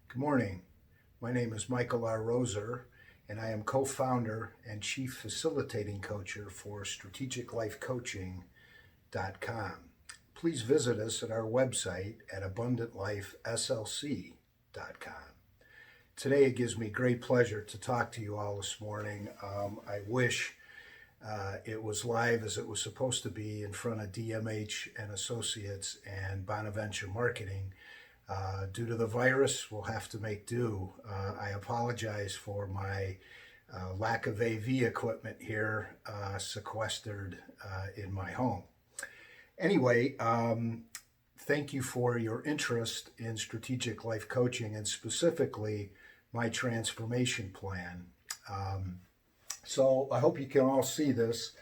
Good morning. My name is Michael R. Roser, and I am co-founder and chief facilitating coacher for strategiclifecoaching.com. Please visit us at our website at abundantlifeslc.com. Today it gives me great pleasure to talk to you all this morning. I wish it was live as it was supposed to be in front of DMH and Associates and Bonaventure Marketing. Due to the virus, we'll have to make do. I apologize for my lack of AV equipment here sequestered in my home. Anyway, thank you for your interest in strategic life coaching and specifically my transformation plan. So I hope you can all see this.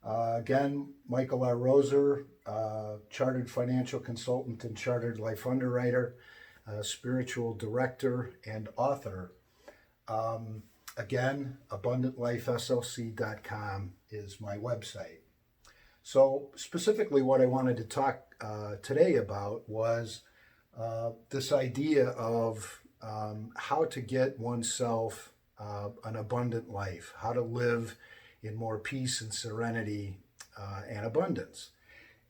Again, Michael R. Roser, chartered financial consultant and chartered life underwriter, spiritual director, and author. Again, abundantlifeslc.com is my website. So specifically what I wanted to talk today about was this idea of how to get oneself an abundant life, how to live in more peace and serenity and abundance.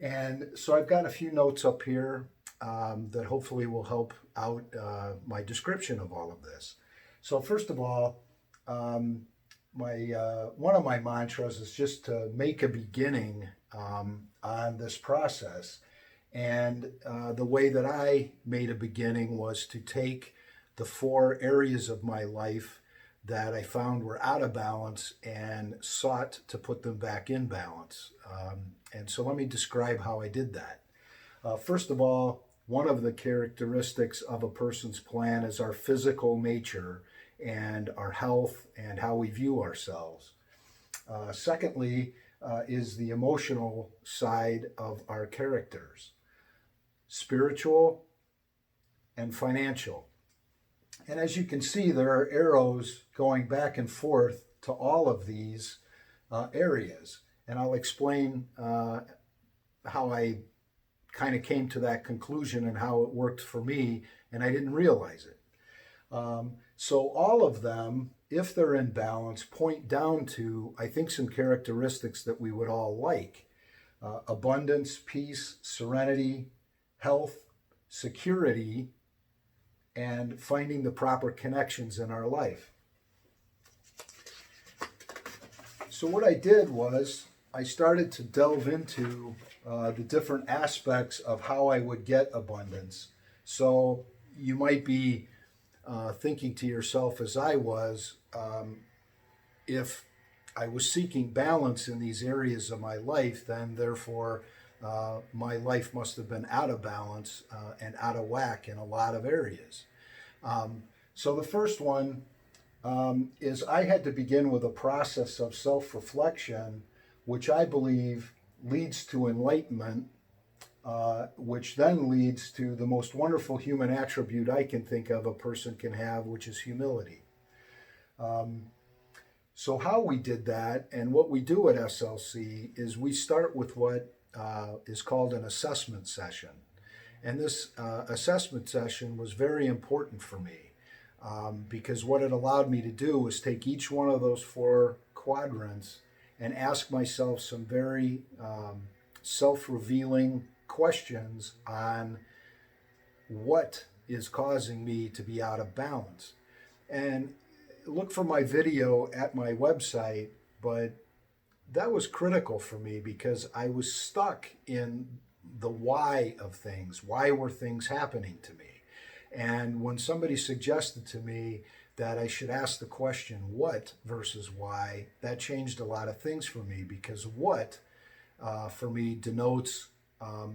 And so I've got a few notes up here that hopefully will help out my description of all of this. So first of all, one of my mantras is just to make a beginning on this process. And the way that I made a beginning was to take the 4 areas of my life that I found were out of balance and sought to put them back in balance. And so let me describe how I did that. First of all, one of the characteristics of a person's plan is our physical nature and our health and how we view ourselves. Secondly, is the emotional side of our characters, spiritual and financial. And as you can see, there are arrows going back and forth to all of these areas. And I'll explain how I kind of came to that conclusion and how it worked for me, and I didn't realize it. So all of them, if they're in balance, point down to, I think, some characteristics that we would all like. Abundance, peace, serenity, health, security, and finding the proper connections in our life. So what I did was I started to delve into the different aspects of how I would get abundance. So you might be thinking to yourself, as I was, if I was seeking balance in these areas of my life, then therefore my life must have been out of balance and out of whack in a lot of areas. So the first one is I had to begin with a process of self-reflection, which I believe leads to enlightenment, which then leads to the most wonderful human attribute I can think of a person can have, which is humility. So how we did that and what we do at SLC is we start with what is called an assessment session. And this assessment session was very important for me because what it allowed me to do was take each one of those 4 quadrants and ask myself some very self-revealing questions on what is causing me to be out of balance. And look for my video at my website, but that was critical for me because I was stuck in the why of things. Why were things happening to me? And when somebody suggested to me that I should ask the question what versus why, that changed a lot of things for me because what for me denotes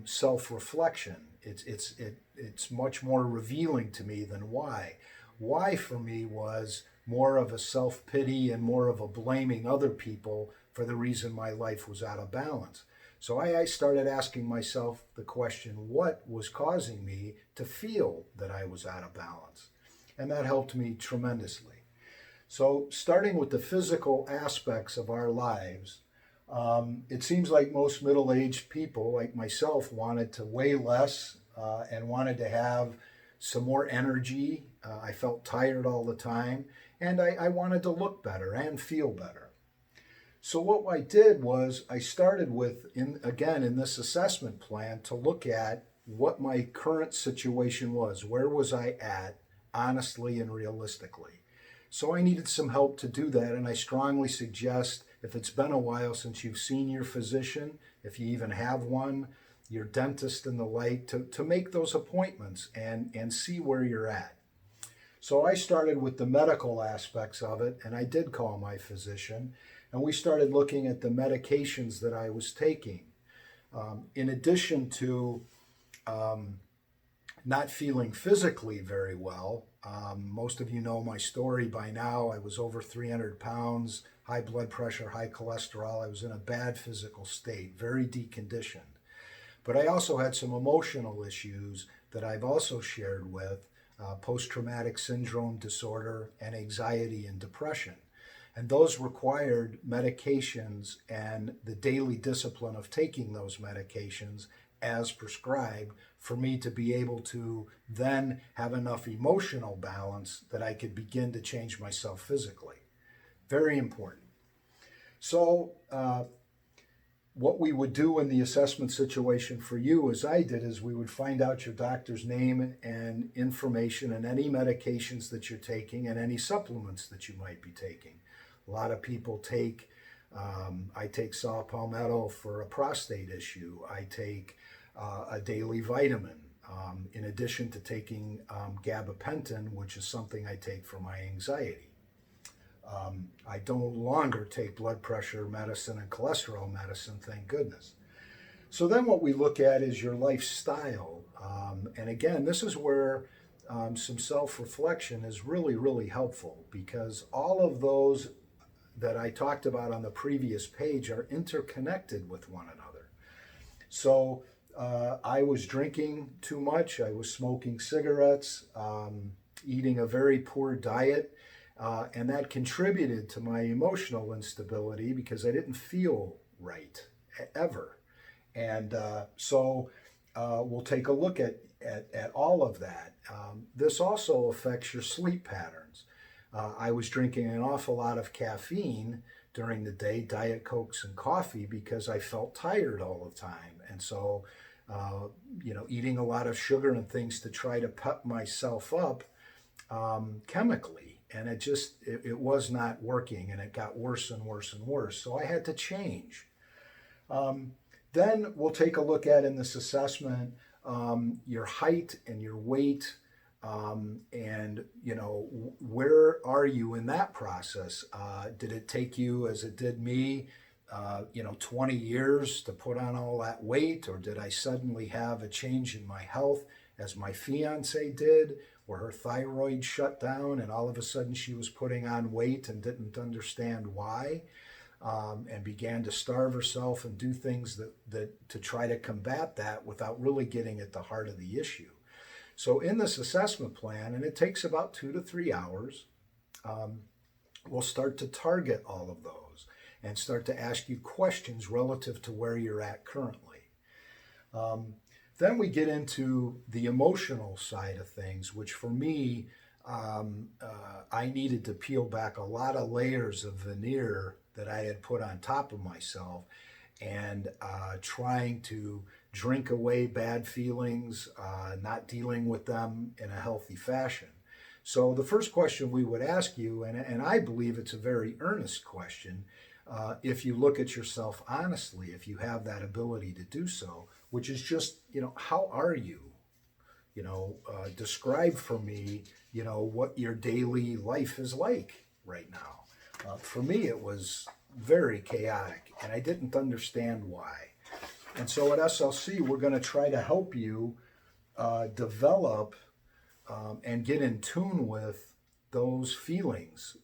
self-reflection. It's much more revealing to me than why. Why for me was more of a self-pity and more of a blaming other people for the reason my life was out of balance. So I started asking myself the question, what was causing me to feel that I was out of balance? And that helped me tremendously. So starting with the physical aspects of our lives, it seems like most middle-aged people like myself wanted to weigh less and wanted to have some more energy. I felt tired all the time, and I wanted to look better and feel better. So what I did was I started with, in this assessment plan, to look at what my current situation was. Where was I at, honestly and realistically? So I needed some help to do that, and I strongly suggest, if it's been a while since you've seen your physician, if you even have one, your dentist and the like, to make those appointments and see where you're at. So I started with the medical aspects of it, and I did call my physician, and we started looking at the medications that I was taking. In addition to not feeling physically very well, most of you know my story by now. I was over 300 pounds, high blood pressure, high cholesterol. I was in a bad physical state, very deconditioned. But I also had some emotional issues that I've also shared with, post-traumatic syndrome disorder and anxiety and depression. And those required medications and the daily discipline of taking those medications as prescribed for me to be able to then have enough emotional balance that I could begin to change myself physically. Very important. So what we would do in the assessment situation for you, as I did, is we would find out your doctor's name and information and any medications that you're taking and any supplements that you might be taking. A lot of people take, I take saw palmetto for a prostate issue. I take a daily vitamin, in addition to taking gabapentin, which is something I take for my anxiety. I no longer take blood pressure medicine and cholesterol medicine, thank goodness. So then what we look at is your lifestyle. And again, this is where some self-reflection is really, really helpful, because all of those that I talked about on the previous page are interconnected with one another. So I was drinking too much, I was smoking cigarettes, eating a very poor diet, and that contributed to my emotional instability because I didn't feel right ever. And so we'll take a look at all of that. This also affects your sleep patterns. I was drinking an awful lot of caffeine during the day, Diet Cokes and coffee, because I felt tired all the time. And so, eating a lot of sugar and things to try to pep myself up chemically. And it was not working, and it got worse and worse and worse. So I had to change. Then we'll take a look at, in this assessment, your height and your weight, and where are you in that process? Did it take you, as it did me, 20 years to put on all that weight, or did I suddenly have a change in my health, as my fiance did, where her thyroid shut down and all of a sudden she was putting on weight and didn't understand why, and began to starve herself and do things that to try to combat that without really getting at the heart of the issue. So in this assessment plan, and it takes about 2 to 3 hours, we'll start to target all of those and start to ask you questions relative to where you're at currently. Then we get into the emotional side of things, which for me, I needed to peel back a lot of layers of veneer that I had put on top of myself, and trying to drink away bad feelings, not dealing with them in a healthy fashion. So the first question we would ask you, and I believe it's a very earnest question, if you look at yourself honestly, if you have that ability to do so, which is just, how are you? Describe for me, what your daily life is like right now. For me, it was very chaotic, and I didn't understand why. And so at SLC, we're going to try to help you develop and get in tune with those feelings.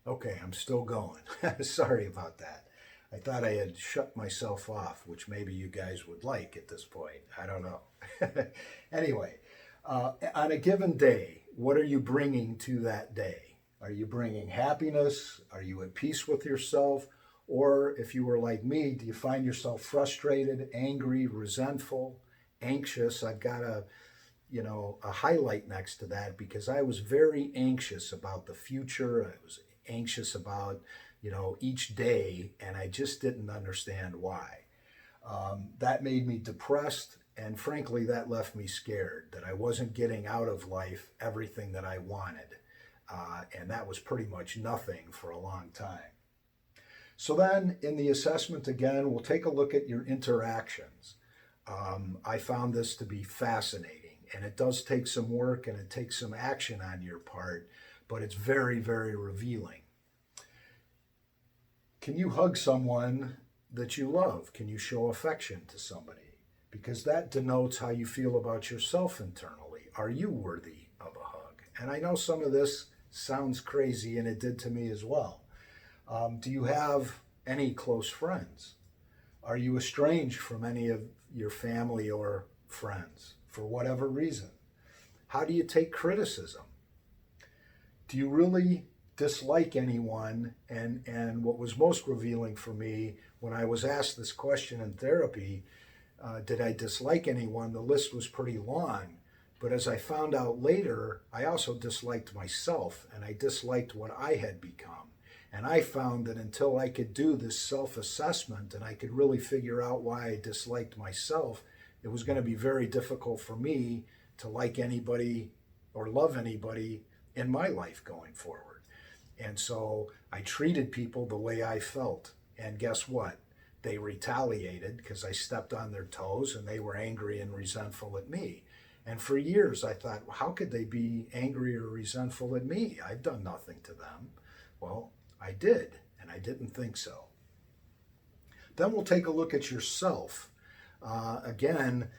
Okay, I'm still going. Sorry about that. I thought I had shut myself off, which maybe you guys would like at this point. I don't know. Anyway, on a given day, what are you bringing to that day? Are you bringing happiness? Are you at peace with yourself? Or if you were like me, do you find yourself frustrated, angry, resentful, anxious? I've got a highlight next to that because I was very anxious about the future. I was anxious about, each day, and I just didn't understand why. That made me depressed, and frankly, that left me scared that I wasn't getting out of life everything that I wanted. And that was pretty much nothing for a long time. So then in the assessment again, we'll take a look at your interactions. I found this to be fascinating, and it does take some work and it takes some action on your part, but it's very, very revealing. Can you hug someone that you love? Can you show affection to somebody? Because that denotes how you feel about yourself internally. Are you worthy of a hug? And I know some of this sounds crazy, and it did to me as well. Do you have any close friends? Are you estranged from any of your family or friends for whatever reason? How do you take criticism? Do you really dislike anyone? And what was most revealing for me when I was asked this question in therapy, did I dislike anyone? The list was pretty long. But as I found out later, I also disliked myself, and I disliked what I had become. And I found that until I could do this self-assessment and I could really figure out why I disliked myself, it was going to be very difficult for me to like anybody or love anybody in my life going forward. And so I treated people the way I felt. And guess what? They retaliated because I stepped on their toes, and they were angry and resentful at me. And for years I thought, well, how could they be angry or resentful at me? I've done nothing to them. Well, I did, and I didn't think so. Then we'll take a look at yourself. Again,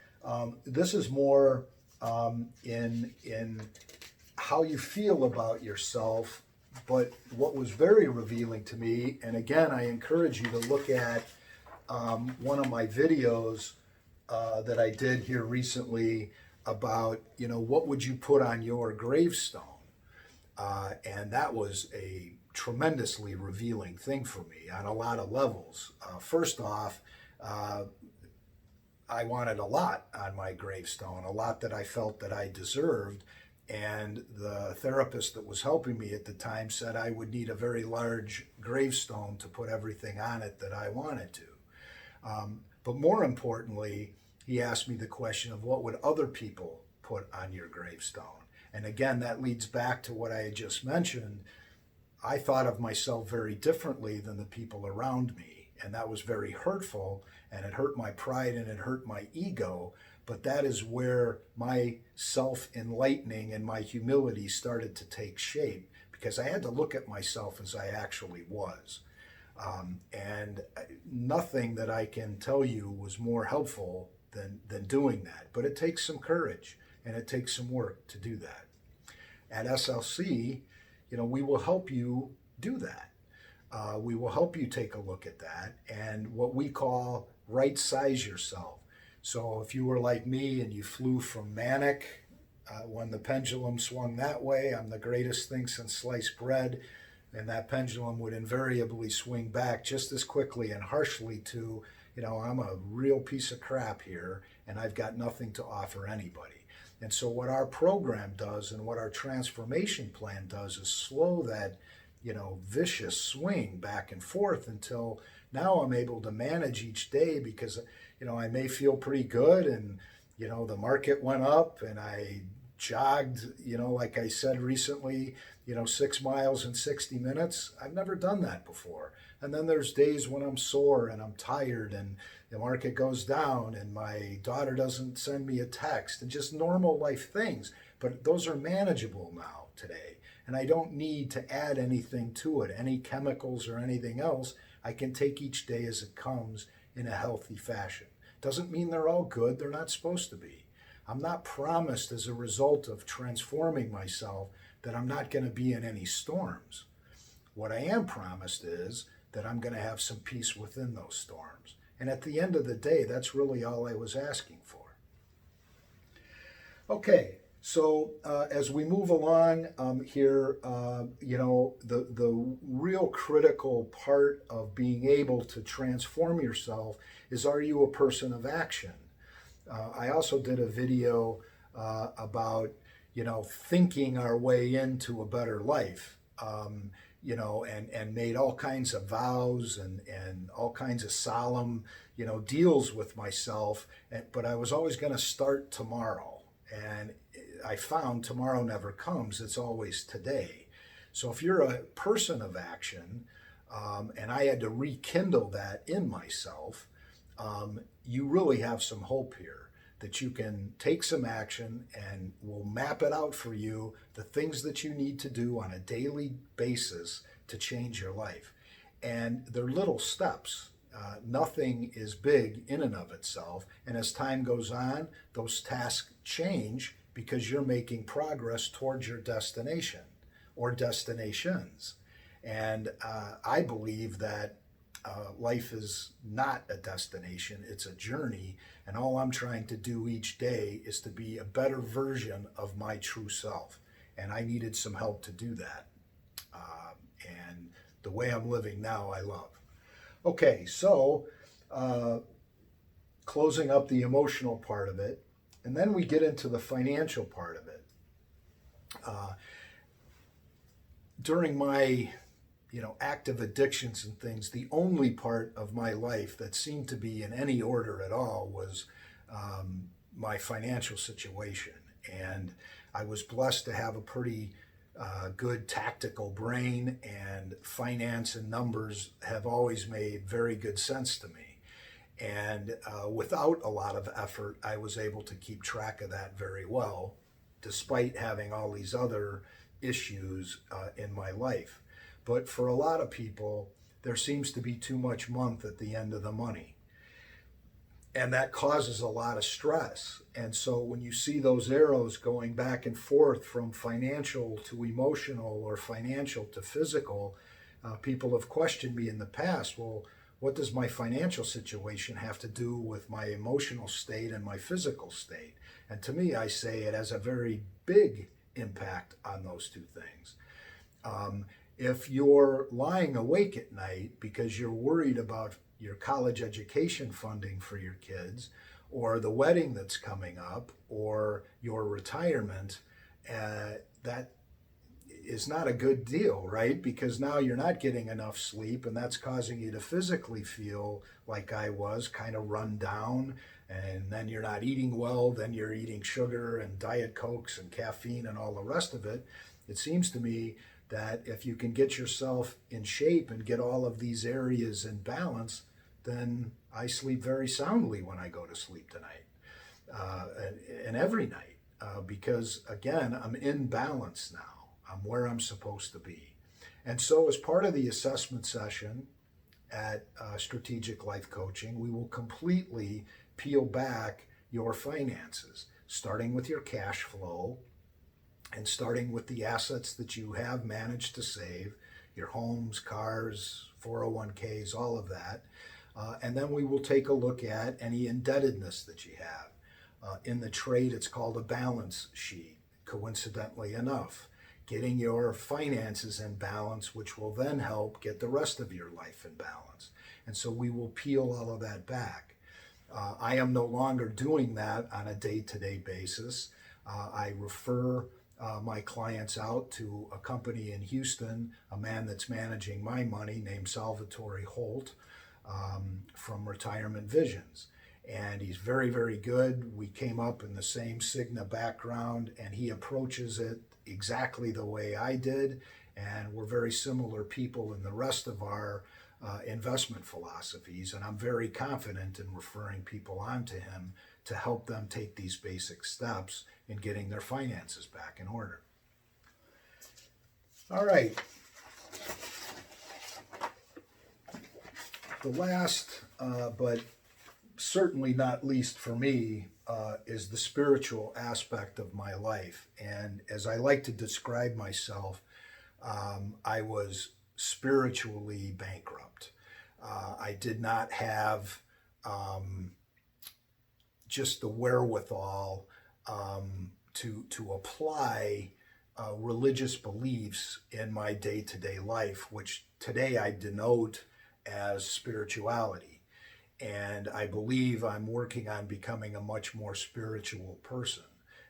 this is more in how you feel about yourself, but what was very revealing to me, and again, I encourage you to look at one of my videos that I did here recently about, what would you put on your gravestone? And that was a tremendously revealing thing for me on a lot of levels. First off, I wanted a lot on my gravestone, a lot that I felt that I deserved. And the therapist that was helping me at the time said I would need a very large gravestone to put everything on it that I wanted to. But more importantly, he asked me the question of what would other people put on your gravestone? And again, that leads back to what I had just mentioned. I thought of myself very differently than the people around me, and that was very hurtful, and it hurt my pride and it hurt my ego. But that is where my self-enlightening and my humility started to take shape, because I had to look at myself as I actually was. And nothing that I can tell you was more helpful than doing that. But it takes some courage, and it takes some work to do that. At SLC, we will help you do that. We will help you take a look at that and what we call right size yourself. So if you were like me and you flew from manic, when the pendulum swung that way, I'm the greatest thing since sliced bread, and that pendulum would invariably swing back just as quickly and harshly to, I'm a real piece of crap here and I've got nothing to offer anybody. And so what our program does and what our transformation plan does is slow that, vicious swing back and forth until now I'm able to manage each day because, I may feel pretty good and, the market went up and I jogged, like I said recently, 6 miles in 60 minutes. I've never done that before. And then there's days when I'm sore and I'm tired and the market goes down and my daughter doesn't send me a text and just normal life things. But those are manageable now today. And I don't need to add anything to it, any chemicals or anything else. I can take each day as it comes in a healthy fashion. Doesn't mean they're all good. They're not supposed to be. I'm not promised as a result of transforming myself that I'm not going to be in any storms. What I am promised is that I'm going to have some peace within those storms. And at the end of the day, that's really all I was asking for. Okay, So as we move along here, the real critical part of being able to transform yourself is, are you a person of action? I also did a video about, thinking our way into a better life. And made all kinds of vows and all kinds of solemn, deals with myself. But I was always going to start tomorrow. And I found tomorrow never comes. It's always today. So if you're a person of action, and I had to rekindle that in myself, you really have some hope here that you can take some action and we'll map it out for you, the things that you need to do on a daily basis to change your life. And they're little steps. Nothing is big in and of itself. And as time goes on, those tasks change because you're making progress towards your destination or destinations. And I believe that life is not a destination, it's a journey. And all I'm trying to do each day is to be a better version of my true self. And I needed some help to do that. And the way I'm living now, I love. Okay, so closing up the emotional part of it, and then we get into the financial part of it. During my active addictions and things, the only part of my life that seemed to be in any order at all was my financial situation. And I was blessed to have a pretty good tactical brain, and finance and numbers have always made very good sense to me. And without a lot of effort, I was able to keep track of that very well, despite having all these other issues in my life. But for a lot of people, there seems to be too much month at the end of the money. And that causes a lot of stress. And so when you see those arrows going back and forth from financial to emotional or financial to physical, people have questioned me in the past, well, what does my financial situation have to do with my emotional state and my physical state? And to me, I say it has a very big impact on those two things. If you're lying awake at night because you're worried about your college education funding for your kids, or the wedding that's coming up, or your retirement, that is not a good deal, right? Because now you're not getting enough sleep, and that's causing you to physically feel like I was, kind of run down, and then you're not eating well, then you're eating sugar and Diet Cokes and caffeine and all the rest of it. It seems to me that if you can get yourself in shape and get all of these areas in balance, then I sleep very soundly when I go to sleep tonight, and every night, because again, I'm in balance now. I'm where I'm supposed to be. And so as part of the assessment session at Strategic Life Coaching, we will completely peel back your finances, starting with your cash flow, and starting with the assets that you have managed to save, your homes, cars, 401ks, all of that. And then we will take a look at any indebtedness that you have. In the trade, it's called a balance sheet, coincidentally enough. Getting your finances in balance, which will then help get the rest of your life in balance. And so we will peel all of that back. I am no longer doing that on a day-to-day basis. I refer my clients out to a company in Houston, a man that's managing my money named Salvatore Holt from Retirement Visions. And he's very, very good. We came up in the same Cigna background, and he approaches it exactly the way I did. And we're very similar people in the rest of our investment philosophies. And I'm very confident in referring people on to him to help them take these basic steps in getting their finances back in order. All right. The last, but certainly not least for me, is the spiritual aspect of my life. And as I like to describe myself, I was spiritually bankrupt. I did not have just the wherewithal to apply religious beliefs in my day-to-day life, which today I denote as spirituality. And I believe I'm working on becoming a much more spiritual person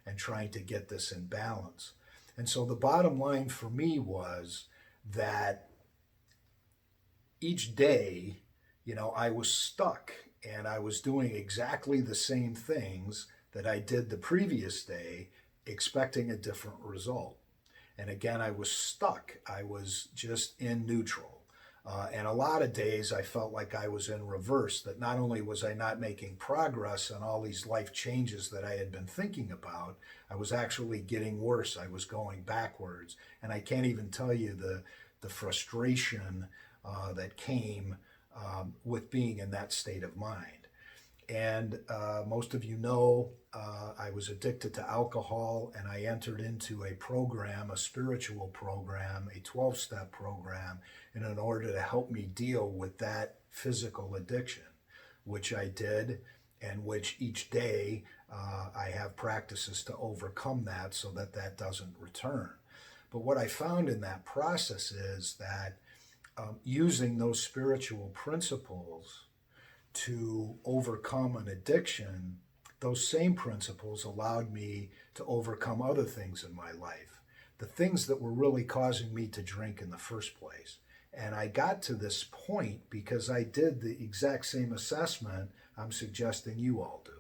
and trying to get this in balance. And so the bottom line for me was that each day, I was stuck and I was doing exactly the same things that I did the previous day, expecting a different result. And again, I was stuck. I was just in neutral. And a lot of days I felt like I was in reverse, that not only was I not making progress on all these life changes that I had been thinking about, I was actually getting worse. I was going backwards. And I can't even tell you the frustration that came with being in that state of mind. And most of you know I was addicted to alcohol, and I entered into a program, a spiritual program, a 12-step program, in order to help me deal with that physical addiction, which I did, and which each day I have practices to overcome that so that that doesn't return. But what I found in that process is that using those spiritual principles to overcome an addiction, those same principles allowed me to overcome other things in my life, the things that were really causing me to drink in the first place. And I got to this point because I did the exact same assessment I'm suggesting you all do.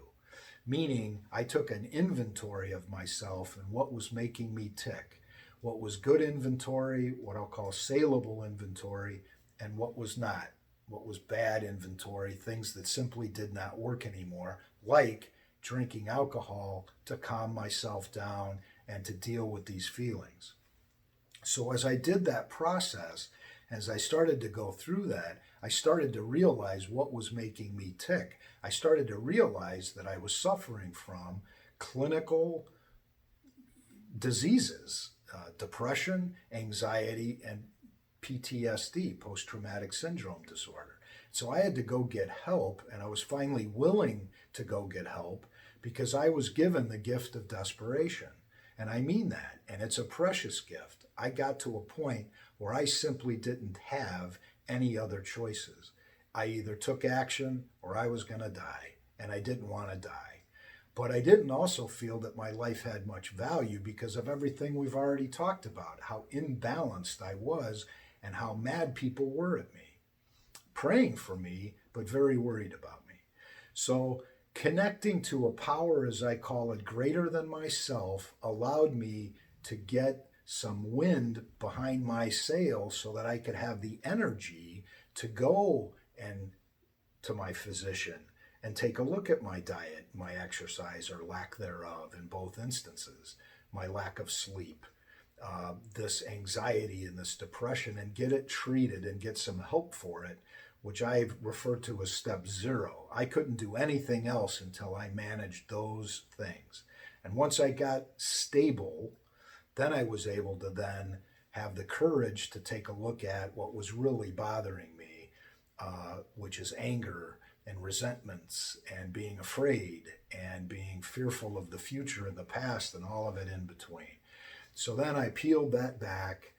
Meaning, I took an inventory of myself and what was making me tick, what was good inventory, what I'll call saleable inventory, and what was not. What was bad inventory, things that simply did not work anymore, like drinking alcohol to calm myself down and to deal with these feelings. So as I did that process, as I started to go through that, I started to realize what was making me tick. I started to realize that I was suffering from clinical diseases, depression, anxiety, and PTSD, post-traumatic syndrome disorder. So I had to go get help, and I was finally willing to go get help because I was given the gift of desperation. And I mean that, and it's a precious gift. I got to a point where I simply didn't have any other choices. I either took action or I was going to die, and I didn't want to die. But I didn't also feel that my life had much value because of everything we've already talked about, how imbalanced I was and how mad people were at me, praying for me, but very worried about me. So connecting to a power, as I call it, greater than myself, allowed me to get some wind behind my sails so that I could have the energy to go and to my physician and take a look at my diet, my exercise or lack thereof in both instances, my lack of sleep, this anxiety and this depression, and get it treated and get some help for it, which I refer to as step 0. I couldn't do anything else until I managed those things. And once I got stable, then I was able to then have the courage to take a look at what was really bothering me, which is anger and resentments and being afraid and being fearful of the future and the past and all of it in between. So then I peeled that back.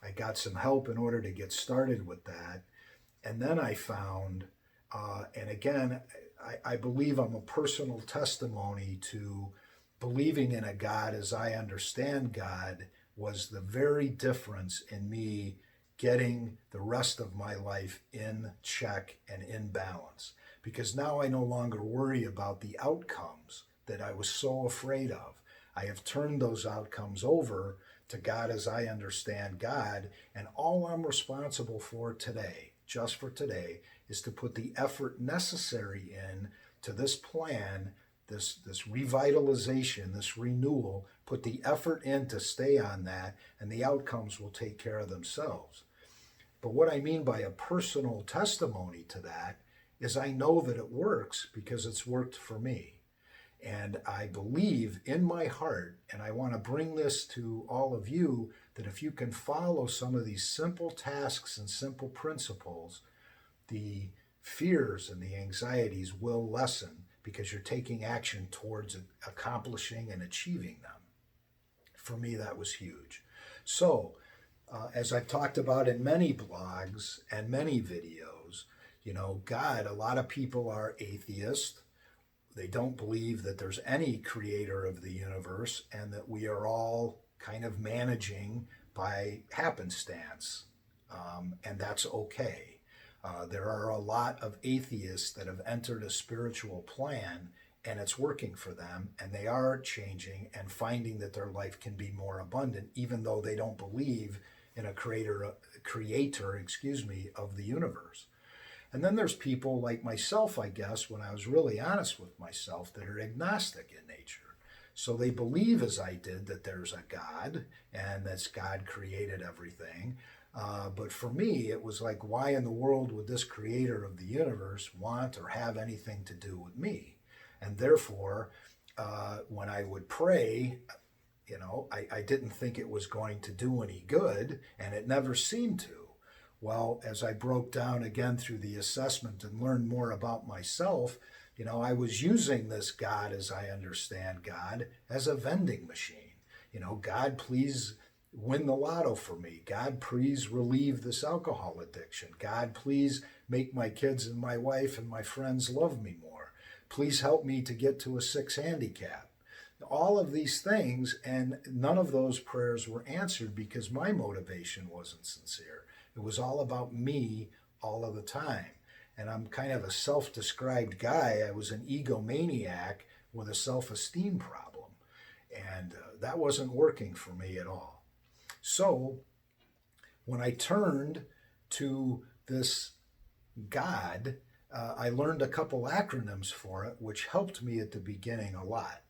I got some help in order to get started with that. And then I found, and again, I believe I'm a personal testimony to believing in a God as I understand God was the very difference in me getting the rest of my life in check and in balance. Because now I no longer worry about the outcomes that I was so afraid of. I have turned those outcomes over to God as I understand God, and all I'm responsible for today, just for today, is to put the effort necessary in to this plan, this revitalization, this renewal, put the effort in to stay on that, and the outcomes will take care of themselves. But what I mean by a personal testimony to that is I know that it works because it's worked for me. And I believe in my heart, and I want to bring this to all of you, that if you can follow some of these simple tasks and simple principles, the fears and the anxieties will lessen because you're taking action towards accomplishing and achieving them. for me, that was huge. So, as I've talked about in many blogs and many videos, God, a lot of people are atheists. They don't believe that there's any creator of the universe and that we are all kind of managing by happenstance. And that's okay. There are a lot of atheists that have entered a spiritual plan and it's working for them, and they are changing and finding that their life can be more abundant, even though they don't believe in a creator, of the universe. And then there's people like myself, I guess, when I was really honest with myself, that are agnostic in nature. So they believe, as I did, that there's a God and that God created everything. But for me, it was like, why in the world would this creator of the universe want or have anything to do with me? And therefore, when I would pray, I didn't think it was going to do any good, and it never seemed to. Well, as I broke down again through the assessment and learned more about myself, I was using this God, as I understand God, as a vending machine. God, please win the lotto for me. God, please relieve this alcohol addiction. God, please make my kids and my wife and my friends love me more. Please help me to get to a 6 handicap. All of these things, and none of those prayers were answered because my motivation wasn't sincere. It was all about me all of the time. And I'm kind of a self-described guy. I was an egomaniac with a self-esteem problem. And that wasn't working for me at all. So when I turned to this God, I learned a couple acronyms for it, which helped me at the beginning a lot.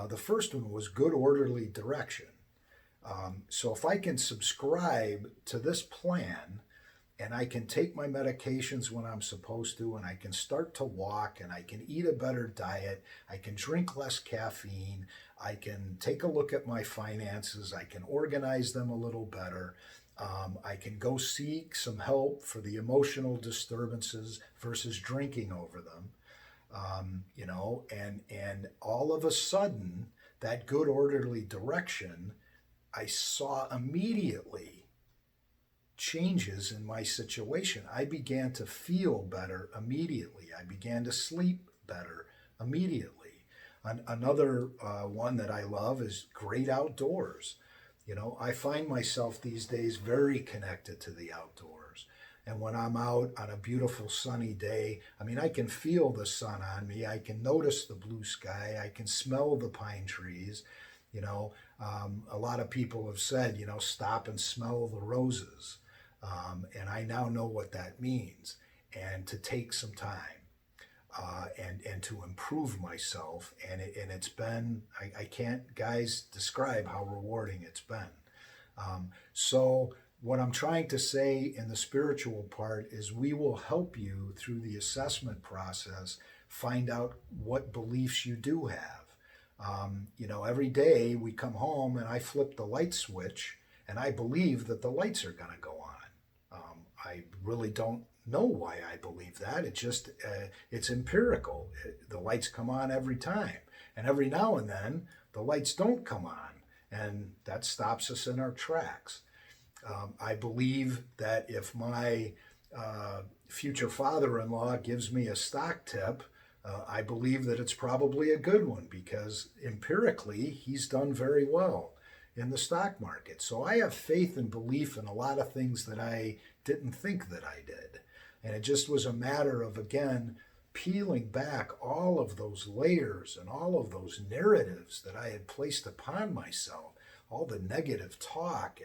The first one was good orderly direction. So if I can subscribe to this plan and I can take my medications when I'm supposed to, and I can start to walk, and I can eat a better diet, I can drink less caffeine, I can take a look at my finances, I can organize them a little better, I can go seek some help for the emotional disturbances versus drinking over them, and all of a sudden, that good orderly direction, I saw immediately changes in my situation. I began to feel better immediately. I began to sleep better immediately. Another one that I love is great outdoors. I find myself these days very connected to the outdoors. And when I'm out on a beautiful sunny day, I can feel the sun on me. I can notice the blue sky. I can smell the pine trees. A lot of people have said, stop and smell the roses. And I now know what that means. And to take some time and to improve myself. And it's been, I can't, guys, describe how rewarding it's been. So what I'm trying to say in the spiritual part is we will help you through the assessment process find out what beliefs you do have. Every day we come home and I flip the light switch and I believe that the lights are going to go on. I really don't know why I believe that. It's empirical. The lights come on every time. And every now and then the lights don't come on. And that stops us in our tracks. I believe that if my future father-in-law gives me a stock tip, I believe that it's probably a good one because empirically he's done very well in the stock market. So I have faith and belief in a lot of things that I didn't think that I did. And it just was a matter of, again, peeling back all of those layers and all of those narratives that I had placed upon myself, all the negative talk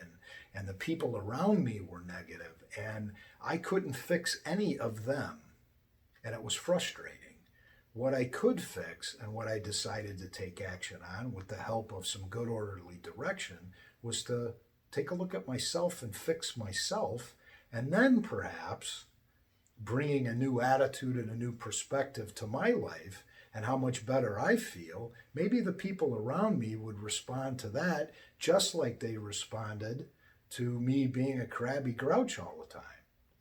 and the people around me were negative, and I couldn't fix any of them. And it was frustrating. What I could fix and what I decided to take action on with the help of some good orderly direction was to take a look at myself and fix myself, and then perhaps bringing a new attitude and a new perspective to my life and how much better I feel, maybe the people around me would respond to that just like they responded to me being a crabby grouch all the time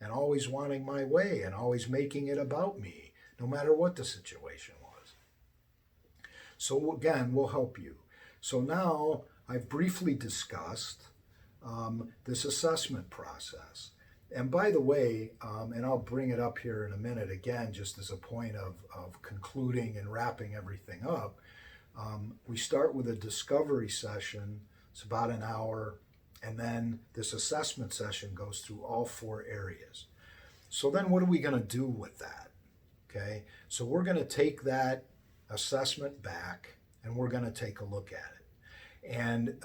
and always wanting my way and always making it about me, no matter what the situation was. So again, we'll help you. So now I've briefly discussed this assessment process. And by the way, and I'll bring it up here in a minute again, just as a point of concluding and wrapping everything up, we start with a discovery session. It's about an hour. And then this assessment session goes through all 4 areas. So then what are we going to do with that? Okay, so we're going to take that assessment back and we're going to take a look at it. And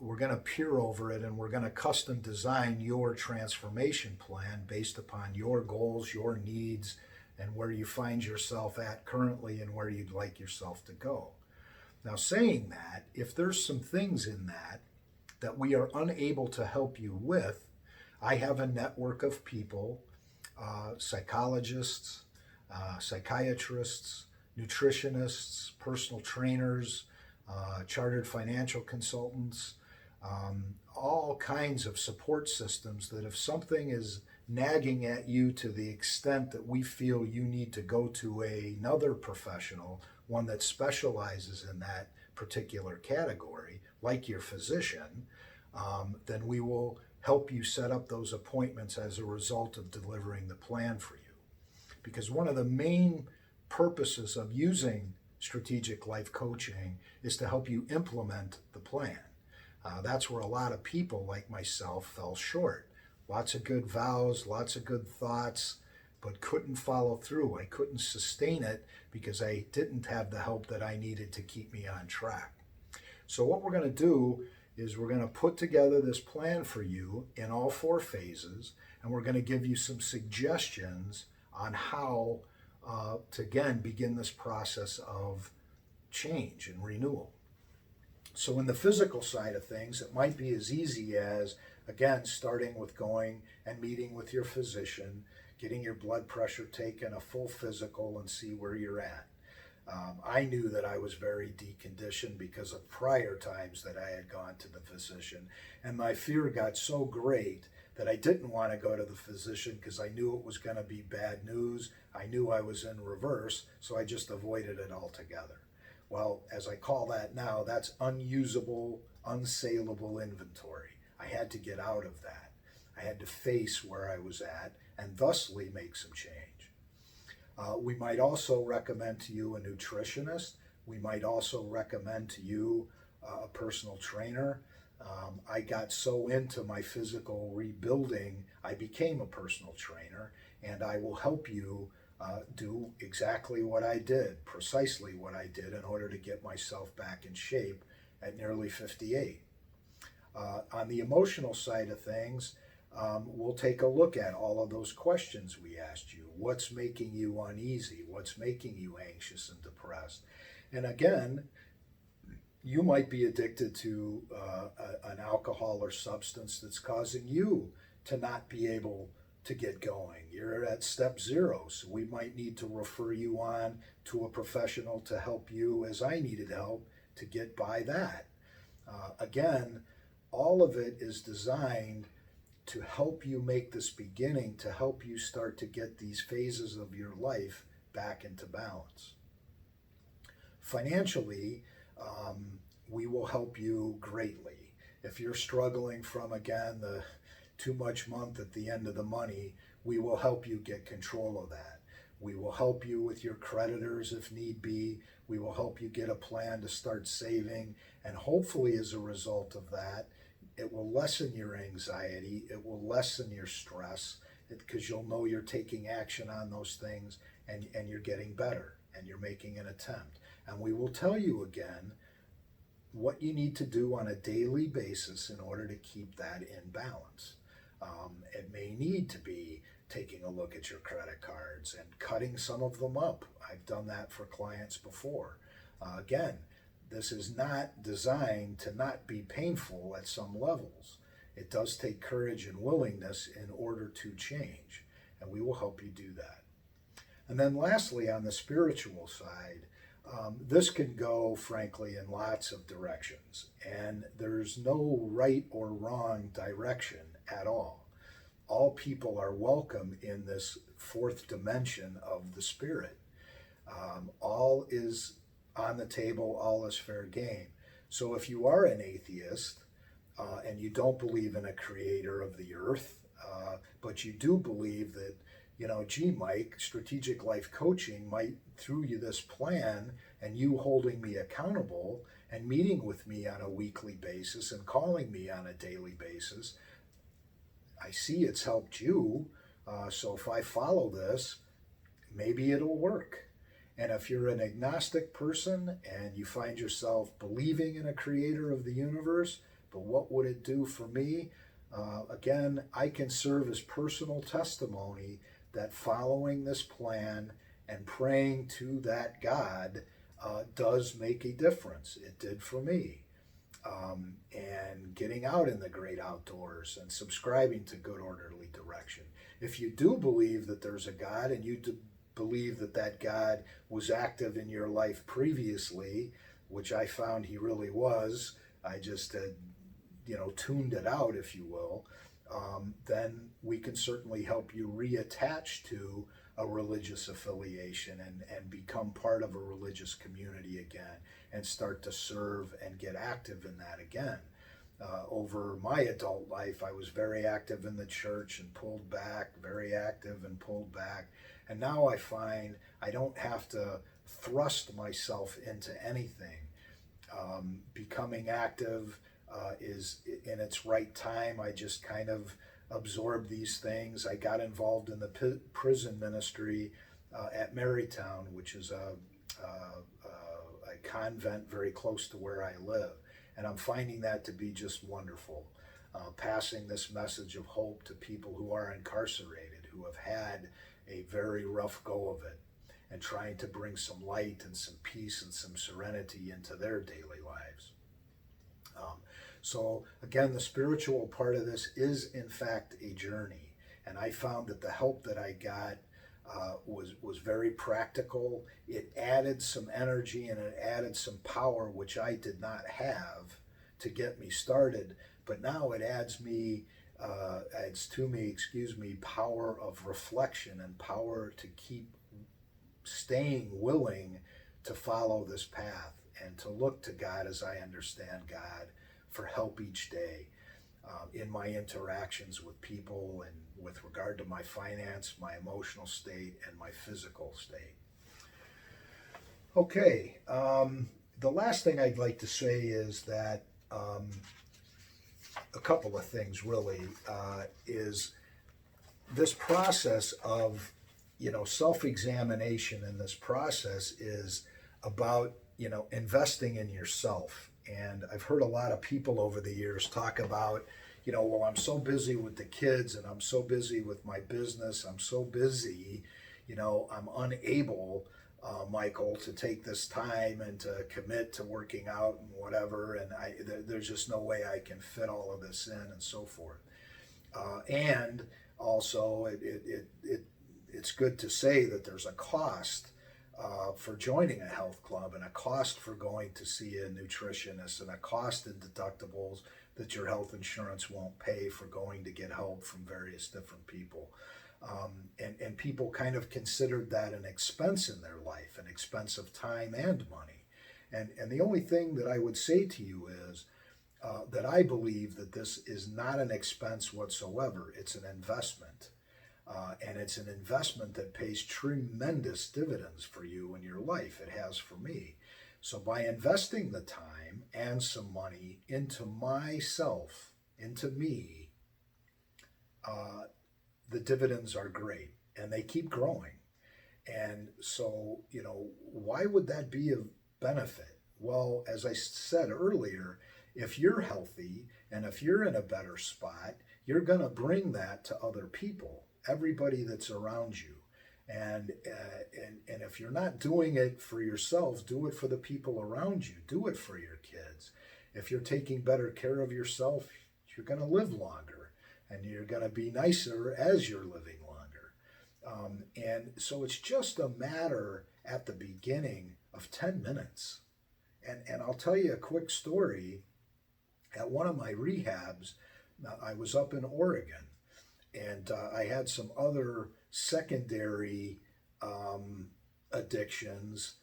we're going to peer over it and we're going to custom design your transformation plan based upon your goals, your needs, and where you find yourself at currently and where you'd like yourself to go. Now, saying that, if there's some things in that we are unable to help you with, I have a network of people, psychologists, psychiatrists, nutritionists, personal trainers, chartered financial consultants, all kinds of support systems that if something is nagging at you to the extent that we feel you need to go to another professional, one that specializes in that particular category, like your physician, then we will help you set up those appointments as a result of delivering the plan for you. Because one of the main purposes of using strategic life coaching is to help you implement the plan. That's where a lot of people like myself fell short. Lots of good vows, lots of good thoughts, but couldn't follow through. I couldn't sustain it because I didn't have the help that I needed to keep me on track. So what we're going to do is we're going to put together this plan for you in all 4 phases, and we're going to give you some suggestions on how to, again, begin this process of change and renewal. So in the physical side of things, it might be as easy as, again, starting with going and meeting with your physician, getting your blood pressure taken, a full physical, and see where you're at. I knew that I was very deconditioned because of prior times that I had gone to the physician, and my fear got so great that I didn't want to go to the physician because I knew it was going to be bad news. I knew I was in reverse, so I just avoided it altogether. Well, as I call that now, that's unusable, unsaleable inventory. I had to get out of that. I had to face where I was at and thusly make some change. We might also recommend to you a nutritionist. We might also recommend to you a personal trainer. I got so into my physical rebuilding, I became a personal trainer, and I will help you do exactly what I did, precisely what I did in order to get myself back in shape at nearly 58. On the emotional side of things, we'll take a look at all of those questions we asked you. What's making you uneasy? What's making you anxious and depressed? And again, you might be addicted to an alcohol or substance that's causing you to not be able to get going. You're at step 0, so we might need to refer you on to a professional to help you, as I needed help, to get by that. Again, all of it is designed to help you make this beginning, to help you start to get these phases of your life back into balance. Financially, we will help you greatly. If you're struggling from, again, the too much month at the end of the money, we will help you get control of that. We will help you with your creditors if need be. We will help you get a plan to start saving, and hopefully as a result of that, it will lessen your anxiety, it will lessen your stress, because you'll know you're taking action on those things and you're getting better and you're making an attempt. And we will tell you again what you need to do on a daily basis in order to keep that in balance. It may need to be taking a look at your credit cards and cutting some of them up. I've done that for clients before. Again, this is not designed to not be painful at some levels. It does take courage and willingness in order to change, and we will help you do that. And then lastly, on the spiritual side, this can go, frankly, in lots of directions, and there's no right or wrong direction at all. All people are welcome in this 4th dimension of the spirit. All is on the table, all is fair game. So if you are an atheist and you don't believe in a creator of the earth, but you do believe that, gee, Mike, strategic life coaching might, through you this plan and you holding me accountable and meeting with me on a weekly basis and calling me on a daily basis, I see it's helped you. So if I follow this, maybe it'll work. And if you're an agnostic person and you find yourself believing in a creator of the universe, but what would it do for me? Again, I can serve as personal testimony that following this plan and praying to that God does make a difference. It did for me. And getting out in the great outdoors and subscribing to Good Orderly Direction. If you do believe that there's a God and you believe that that God was active in your life previously, which I found he really was, I just had, tuned it out, if you will, then we can certainly help you reattach to a religious affiliation and become part of a religious community again and start to serve and get active in that again. Over my adult life, I was very active in the church and pulled back, very active and pulled back. And now I find I don't have to thrust myself into anything. Becoming active is in its right time. I just kind of absorbed these things. I got involved in the prison ministry at Marytown, which is a convent very close to where I live. And I'm finding that to be just wonderful. Passing this message of hope to people who are incarcerated, who have had a very rough go of it, and trying to bring some light and some peace and some serenity into their daily lives. So again, the spiritual part of this is in fact a journey. And I found that the help that I got was very practical. It added some energy and it added some power, which I did not have to get me started. But now it adds to me, power of reflection and power to keep staying willing to follow this path and to look to God as I understand God for help each day in my interactions with people and with regard to my finance, my emotional state, and my physical state. Okay, the last thing I'd like to say is that a couple of things really is this process of self-examination, and this process is about investing in yourself. And I've heard a lot of people over the years talk about, well, I'm so busy with the kids and I'm so busy with my business, I'm so busy, I'm unable, Michael, to take this time and to commit to working out and whatever, and there's just no way I can fit all of this in and so forth. And also, it's good to say that there's a cost for joining a health club, and a cost for going to see a nutritionist, and a cost in deductibles that your health insurance won't pay for going to get help from various different people. And people kind of considered that an expense in their life, an expense of time and money. And the only thing that I would say to you is that I believe that this is not an expense whatsoever. It's an investment. And it's an investment that pays tremendous dividends for you in your life. It has for me. So by investing the time and some money into myself, into me, the dividends are great and they keep growing. And so, why would that be of benefit? Well, as I said earlier, if you're healthy and if you're in a better spot, you're going to bring that to other people, everybody that's around you. And if you're not doing it for yourself, do it for the people around you. Do it for your kids. If you're taking better care of yourself, you're going to live longer, and you're going to be nicer as you're living longer. And so it's just a matter at the beginning of 10 minutes. And I'll tell you a quick story. At one of my rehabs, I was up in Oregon, and I had some other secondary addictions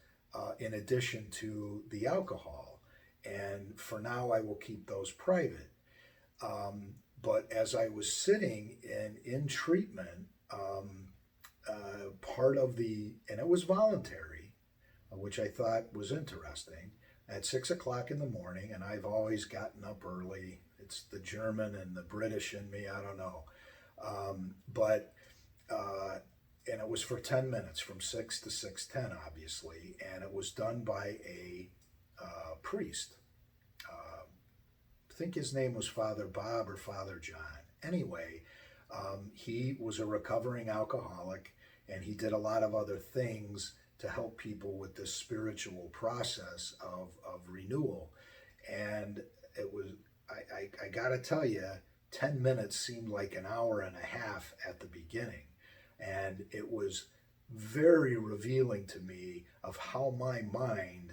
in addition to the alcohol. And for now, I will keep those private. But as I was sitting in treatment, part of and it was voluntary, which I thought was interesting, at 6 o'clock in the morning, and I've always gotten up early. It's the German and the British in me, I don't know. But and it was for 10 minutes from 6 to 6:10, obviously, and it was done by a priest. I think his name was Father Bob or Father John. Anyway, he was a recovering alcoholic, and he did a lot of other things to help people with this spiritual process of renewal. And it was, I gotta tell you, 10 minutes seemed like an hour and a half at the beginning. And it was very revealing to me of how my mind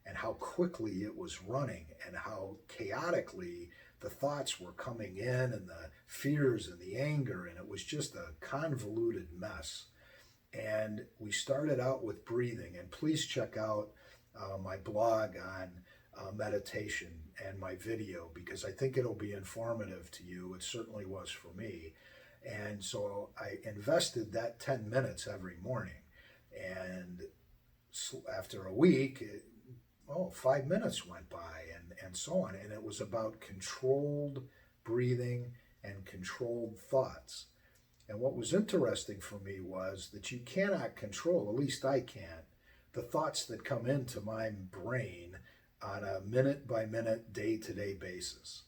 and how quickly it was running and how chaotically the thoughts were coming in and the fears and the anger. And it was just a convoluted mess. And we started out with breathing. And please check out my blog on meditation and my video, because I think it'll be informative to you. It certainly was for me. And so I invested that 10 minutes every morning. And after a week, 5 minutes went by and so on. And it was about controlled breathing and controlled thoughts. And what was interesting for me was that you cannot control, at least I can't, the thoughts that come into my brain on a minute-by-minute, day-to-day basis.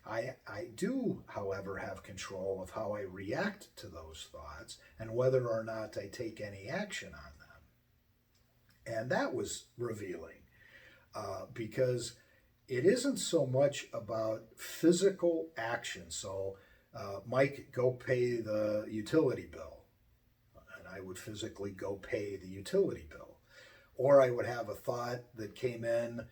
I do, however, have control of how I react to those thoughts and whether or not I take any action on them. And that was revealing because it isn't so much about physical action. So, Mike, go pay the utility bill. And I would physically go pay the utility bill. Or I would have a thought that came in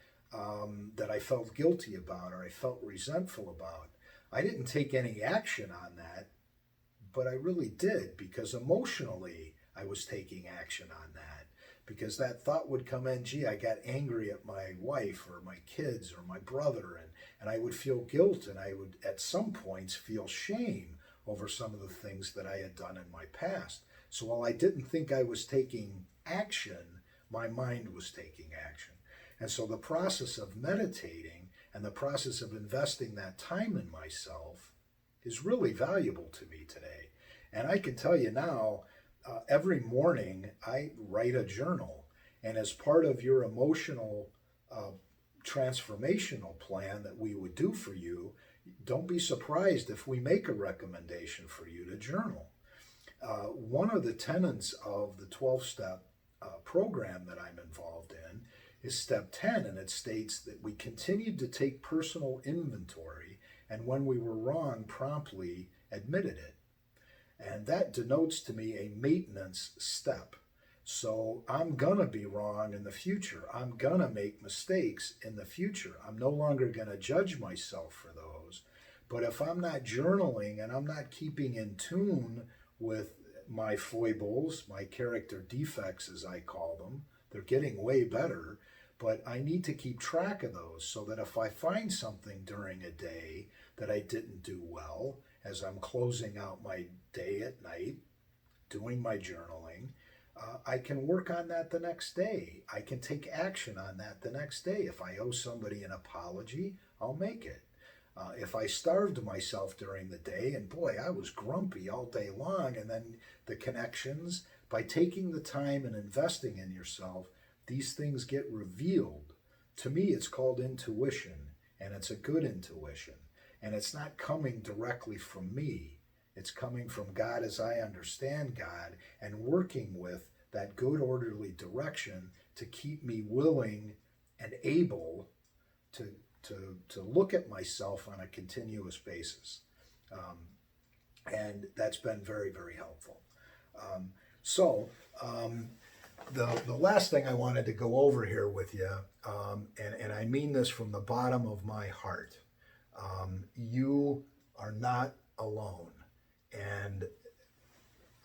that I felt guilty about or I felt resentful about. I didn't take any action on that, but I really did, because emotionally I was taking action on that. Because that thought would come in, gee, I got angry at my wife or my kids or my brother, and I would feel guilt, and I would at some points feel shame over some of the things that I had done in my past. So while I didn't think I was taking action, my mind was taking action. And so the process of meditating and the process of investing that time in myself is really valuable to me today. And I can tell you now, every morning I write a journal. And as part of your emotional transformational plan that we would do for you, don't be surprised if we make a recommendation for you to journal. One of the tenets of the 12-step program that I'm involved in is step 10, and it states that we continued to take personal inventory, and when we were wrong, promptly admitted it. And that denotes to me a maintenance step. So I'm going to be wrong in the future. I'm going to make mistakes in the future. I'm no longer going to judge myself for those. But if I'm not journaling and I'm not keeping in tune with my foibles, my character defects, as I call them, they're getting way better, but I need to keep track of those so that if I find something during a day that I didn't do well, as I'm closing out my day at night, doing my journaling, I can work on that the next day. I can take action on that the next day. If I owe somebody an apology, I'll make it. If I starved myself during the day, and boy, I was grumpy all day long, and then the connections, by taking the time and investing in yourself, these things get revealed. To me, it's called intuition, and it's a good intuition. And it's not coming directly from me. It's coming from God as I understand God, and working with that good orderly direction to keep me willing and able to look at myself on a continuous basis. And that's been very, very helpful. The last thing I wanted to go over here with you, and I mean this from the bottom of my heart, you are not alone. And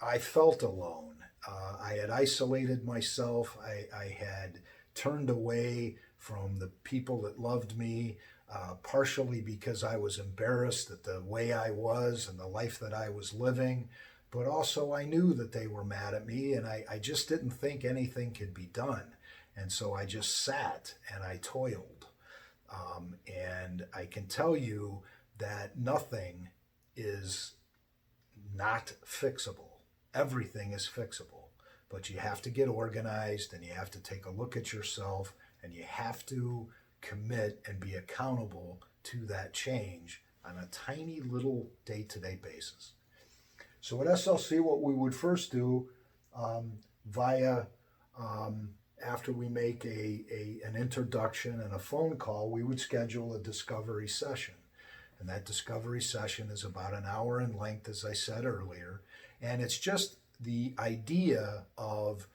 I felt alone. I had isolated myself. I had turned away from the people that loved me, partially because I was embarrassed at the way I was and the life that I was living, but also I knew that they were mad at me, and I just didn't think anything could be done. And so I just sat and I toiled. And I can tell you that nothing is not fixable. Everything is fixable. But you have to get organized, and you have to take a look at yourself, and you have to commit and be accountable to that change on a tiny little day-to-day basis. So at SLC, what we would first do after we make an introduction and a phone call, we would schedule a discovery session. And that discovery session is about an hour in length, as I said earlier. And it's just the idea of,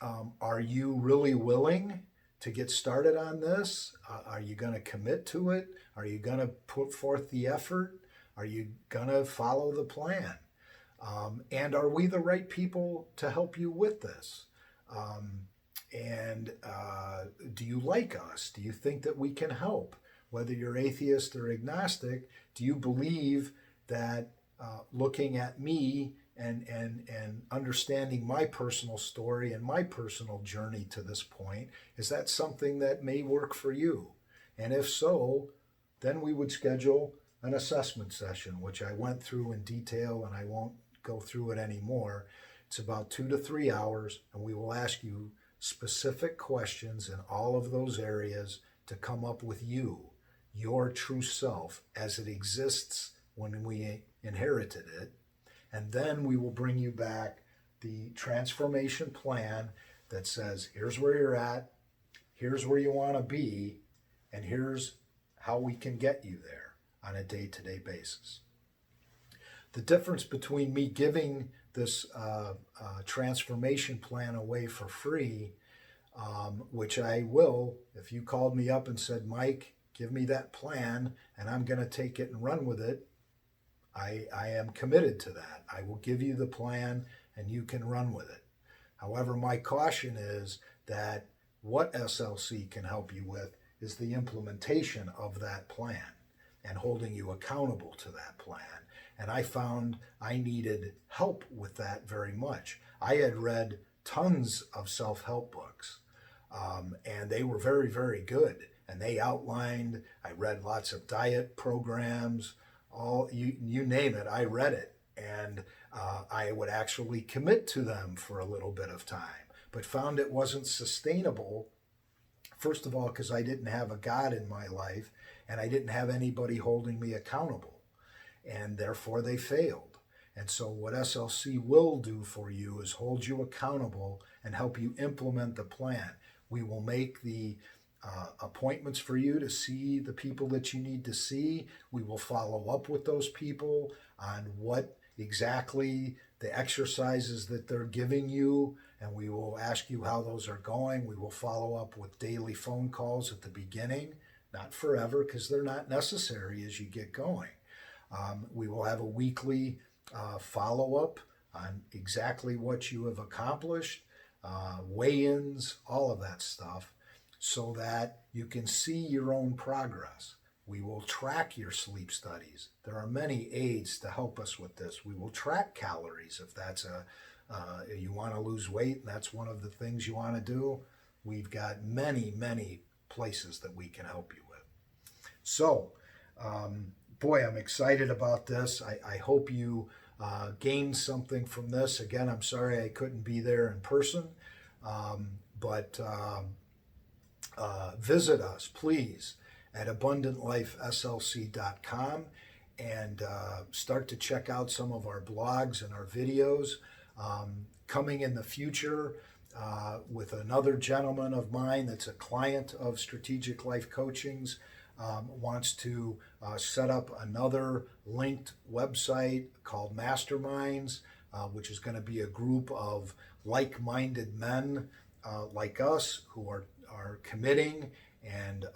are you really willing to get started on this? Are you going to commit to it? Are you going to put forth the effort? Are you going to follow the plan? And are we the right people to help you with this? Do you like us? Do you think that we can help? Whether you're atheist or agnostic, do you believe that looking at me and understanding my personal story and my personal journey to this point, is that something that may work for you? And if so, then we would schedule an assessment session, which I went through in detail, and I won't go through it anymore. It's about 2 to 3 hours, and we will ask you specific questions in all of those areas to come up with your true self as it exists when we inherited it. And then we will bring you back the transformation plan that says, here's where you're at, here's where you want to be, and here's how we can get you there on a day-to-day basis. The difference between me giving this transformation plan away for free, which I will, if you called me up and said, Mike, give me that plan and I'm going to take it and run with it, I am committed to that. I will give you the plan and you can run with it. However, my caution is that what SLC can help you with is the implementation of that plan and holding you accountable to that plan. And I found I needed help with that very much. I had read tons of self-help books, and they were very, very good. And they outlined, I read lots of diet programs, you name it, I read it. And I would actually commit to them for a little bit of time, but found it wasn't sustainable. First of all, because I didn't have a God in my life, and I didn't have anybody holding me accountable. And therefore they failed. And so what SLC will do for you is hold you accountable and help you implement the plan. We will make the appointments for you to see the people that you need to see. We will follow up with those people on what exactly the exercises that they're giving you, and we will ask you how those are going. We will follow up with daily phone calls at the beginning, not forever, because they're not necessary as you get going. We will have a weekly follow-up on exactly what you have accomplished, weigh-ins, all of that stuff, so that you can see your own progress. We will track your sleep studies. There are many aids to help us with this. We will track calories if that's you want to lose weight and that's one of the things you want to do. We've got many, many places that we can help you with. So, boy, I'm excited about this. I hope you gained something from this. Again, I'm sorry I couldn't be there in person, but visit us, please, at abundantlifeslc.com and start to check out some of our blogs and our videos. Coming in the future with another gentleman of mine that's a client of Strategic Life Coaching's, wants to set up another linked website called Masterminds, which is going to be a group of like-minded men like us who are committing and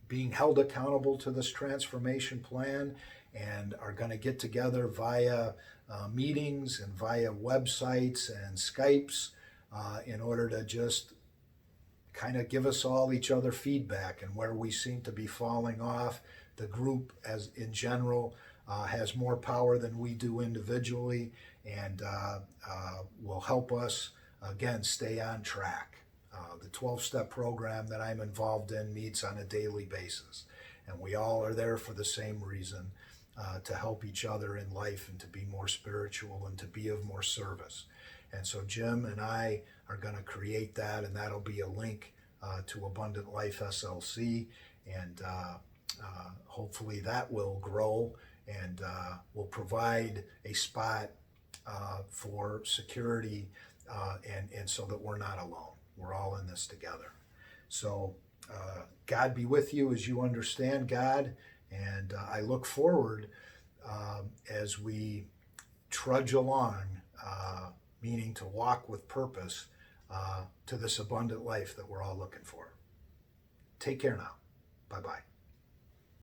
being held accountable to this transformation plan, and are going to get together via meetings and via websites and Skypes in order to just kind of give us all each other feedback and where we seem to be falling off. The group, as in general, has more power than we do individually, and will help us again stay on track. The 12-step program that I'm involved in meets on a daily basis, and we all are there for the same reason, to help each other in life and to be more spiritual and to be of more service. And so Jim and I are going to create that, and that'll be a link to Abundant Life SLC, and hopefully that will grow and will provide a spot for security, and so that we're not alone. We're all in this together. So God be with you as you understand God, and I look forward as we trudge along, meaning to walk with purpose to this abundant life that we're all looking for. Take care now. Bye-bye.